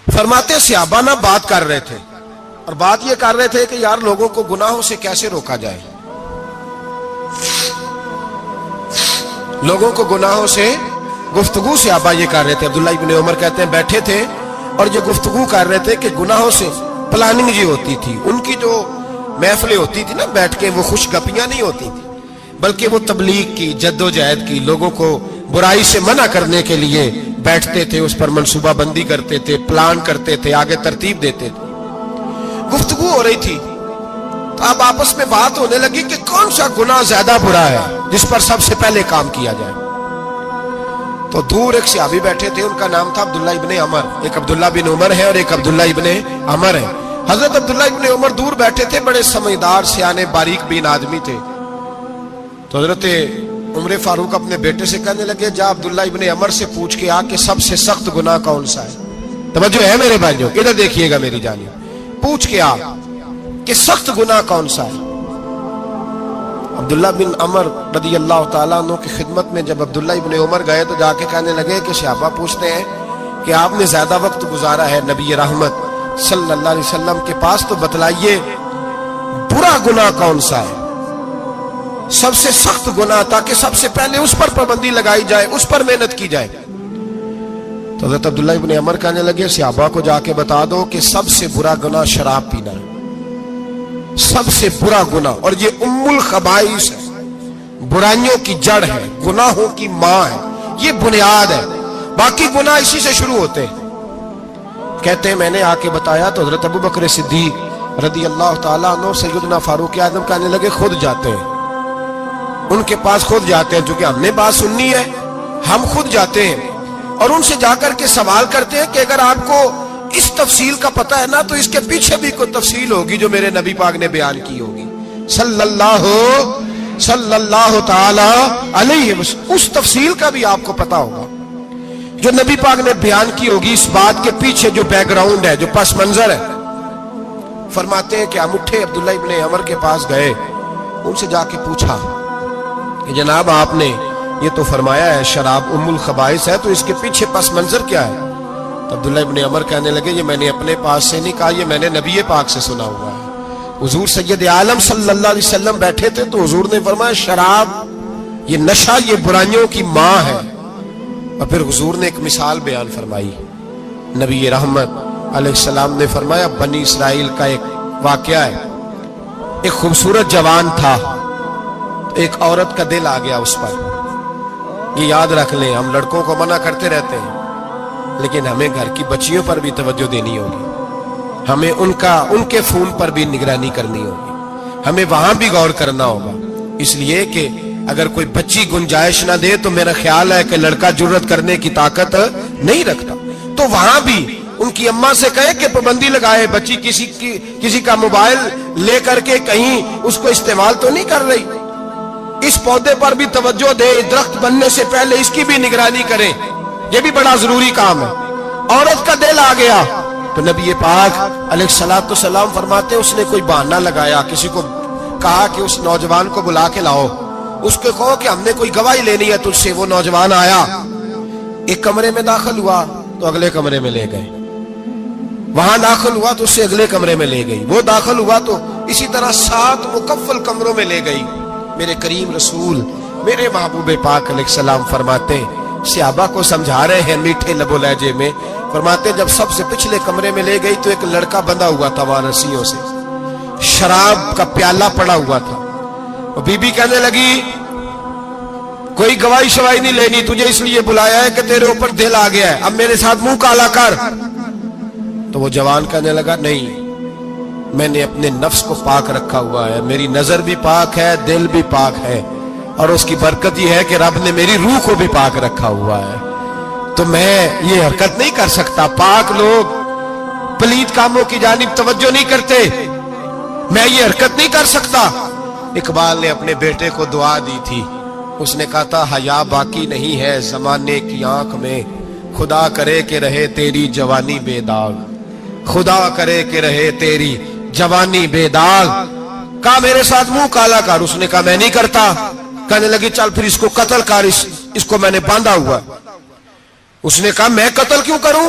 فرماتے صحابہ نہ بات کر رہے تھے، اور بات یہ کر رہے تھے کہ یار لوگوں کو گناہوں سے کیسے روکا جائے، لوگوں کو گناہوں سے گفتگو صحابہ یہ کر رہے تھے۔ عبداللہ ابن عمر کہتے ہیں بیٹھے تھے اور یہ گفتگو کر رہے تھے کہ گناہوں سے پلاننگ جی ہوتی تھی، ان کی جو محفلیں ہوتی تھی نا بیٹھ کے، وہ خوش گپیاں نہیں ہوتی تھی بلکہ وہ تبلیغ کی، جد و جہد کی، لوگوں کو برائی سے منع کرنے کے لیے بیٹھتے تھے، اس پر منصوبہ بندی کرتے تھے، پلان کرتے تھے، آگے ترتیب دیتے تھے۔ گفتگو ہو رہی تھی تو اب آپس میں بات ہونے لگی کہ کون سا گناہ زیادہ برا ہے جس پر سب سے پہلے کام کیا جائے۔ تو دور ایک صحابی بیٹھے تھے، ان کا نام تھا عبداللہ ابن عمر، ایک عبداللہ بن عمر ہے اور ایک عبداللہ ابن عمر ہے۔ حضرت عبداللہ ابن عمر دور بیٹھے تھے، بڑے سمجھدار سیانے باریک بین آدمی تھے۔ تو حضرت عمر فاروق اپنے بیٹے سے کہنے لگے جا عبداللہ ابن عمر سے پوچھ کے آ کہ سب سے سخت گناہ کون سا ہے۔ توجہ ہے میرے بھائیوں، ادھر دیکھیے گا میری جانب، پوچھ کے آ کہ سخت گناہ کون سا ہے۔ عبداللہ بن عمر رضی اللہ تعالیٰ عنہ کی خدمت میں جب عبداللہ ابن عمر گئے تو جا کے کہنے لگے کہ صحابہ پوچھتے ہیں کہ آپ نے زیادہ وقت گزارا ہے نبی رحمت صلی اللہ علیہ وسلم کے پاس، تو بتلائیے برا گناہ کون سا ہے، سب سے سخت گناہ، تاکہ سب سے پہلے اس پر پابندی لگائی جائے، اس پر محنت کی جائے۔ تو حضرت عبداللہ ابن عمر کہنے لگے صحابہ کو جا کے بتا دو کہ سب سے برا گناہ شراب پینا ہے، سب سے برا گناہ، اور یہ ام الخبائث ہے، برائیوں کی جڑ ہے، گناہوں کی ماں ہے، یہ بنیاد ہے، باقی گناہ اسی سے شروع ہوتے ہیں۔ کہتے ہیں میں نے آ کے بتایا تو حضرت ابو بکر صدیق رضی اللہ تعالیٰ عنہ سیدنا فاروق اعظم کہنے لگے خود جاتے ہیں، ان کے پاس خود جاتے ہیں، چونکہ ہم نے بات سننی ہے ہم خود جاتے ہیں اور ان سے جا کر کے سوال کرتے ہیں کہ اگر آپ کو اس تفصیل کا پتہ ہے نا تو اس کے پیچھے بھی کوئی تفصیل ہوگی جو میرے نبی پاک نے بیان کی ہوگی صلی اللہ تعالی علیہ وسلم، اس تفصیل کا بھی آپ کو پتہ ہوگا جو نبی پاک نے بیان کی ہوگی، اس بات کے پیچھے جو بیک گراؤنڈ ہے، جو پس منظر ہے۔ فرماتے ہیں کہ ہم اٹھے، عبداللہ ابن عمر کے پاس گئے، ان سے جا کے پوچھا کہ جناب آپ نے یہ تو فرمایا ہے شراب ام الخبائث ہے، تو اس کے پیچھے پس منظر کیا ہے؟ تو عبداللہ ابن عمر کہنے لگے یہ میں نے اپنے پاس سے نہیں کہا، یہ میں نے نبی پاک سے سنا ہوا ہے۔ حضور سید عالم صلی اللہ علیہ وسلم بیٹھے تھے تو حضور نے فرمایا شراب، یہ نشہ، یہ برائیوں کی ماں ہے۔ اور پھر حضور نے ایک مثال بیان فرمائی، نبی رحمت علیہ السلام نے فرمایا بنی اسرائیل کا ایک واقعہ ہے، ایک خوبصورت جوان تھا، ایک عورت کا دل آ گیا اس پر۔ یہ یاد رکھ لیں، ہم لڑکوں کو منع کرتے رہتے ہیں لیکن ہمیں گھر کی بچیوں پر بھی توجہ دینی ہوگی، ہمیں ان کے فون پر بھی نگرانی کرنی ہوگی، ہمیں وہاں بھی غور کرنا ہوگا، اس لیے کہ اگر کوئی بچی گنجائش نہ دے تو میرا خیال ہے کہ لڑکا جرت کرنے کی طاقت نہیں رکھتا، تو وہاں بھی ان کی اماں سے کہے کہ پابندی لگائے، بچی کسی کا موبائل لے کر کے کہیں اس کو استعمال تو نہیں کر رہی، اس پودے پر بھی توجہ دے، درخت بننے سے پہلے اس کی بھی نگرانی کرے، یہ بھی بڑا ضروری کام ہے۔ عورت کا دل آ گیا تو نبی پاک علیہ الصلوۃ والسلام فرماتے اس نے کوئی بہانہ لگایا، کسی کو کہا کہ اس نوجوان کو بلا کے لاؤ، اس کو کہو کہ ہم نے کوئی گواہی لینی ہے تجھ سے۔ وہ نوجوان آیا، ایک کمرے میں داخل ہوا تو اگلے کمرے میں لے گئے، وہاں داخل ہوا تو اس سے اگلے کمرے میں لے گئی، وہ داخل ہوا تو اسی طرح 7 مکفل کمروں میں لے گئی۔ میرے کریم رسول میرے محبوب پاک علیہ السلام فرماتے صحابہ کو سمجھا رہے ہیں میٹھے لب و لہجے میں، فرماتے جب سب سے پچھلے کمرے میں لے گئی تو ایک لڑکا بندھا ہوا تھا وہاں رسیوں سے، شراب کا پیالہ پڑا ہوا تھا، اور بی بی کہنے لگی کوئی گواہی شواہی نہیں لینی، تجھے اس لیے بلایا ہے کہ تیرے اوپر دل آ گیا ہے، اب میرے ساتھ منہ کالا کر۔ تو وہ جوان کہنے لگا نہیں، میں نے اپنے نفس کو پاک رکھا ہوا ہے، میری نظر بھی پاک ہے، دل بھی پاک ہے، اور اس کی برکت یہ ہے کہ رب نے میری روح کو بھی پاک رکھا ہوا ہے، تو میں یہ حرکت نہیں کر سکتا۔ پاک لوگ پلید کاموں کی جانب توجہ نہیں کرتے، میں یہ حرکت نہیں کر سکتا۔ اقبال نے اپنے بیٹے کو دعا دی تھی، اس نے کہا تھا حیا باقی نہیں ہے زمانے کی آنکھ میں، خدا کرے کہ رہے تیری جوانی بے داغ، خدا کرے کہ رہے تیری جوانی بے داغ۔ کہا میرے ساتھ منہ کالا کر، اس نے کہا میں نہیں کرتا۔ کہنے لگی چل پھر اس کو قتل کر، اس کو میں نے باندھا ہوا۔ اس نے کہا میں قتل کیوں کروں؟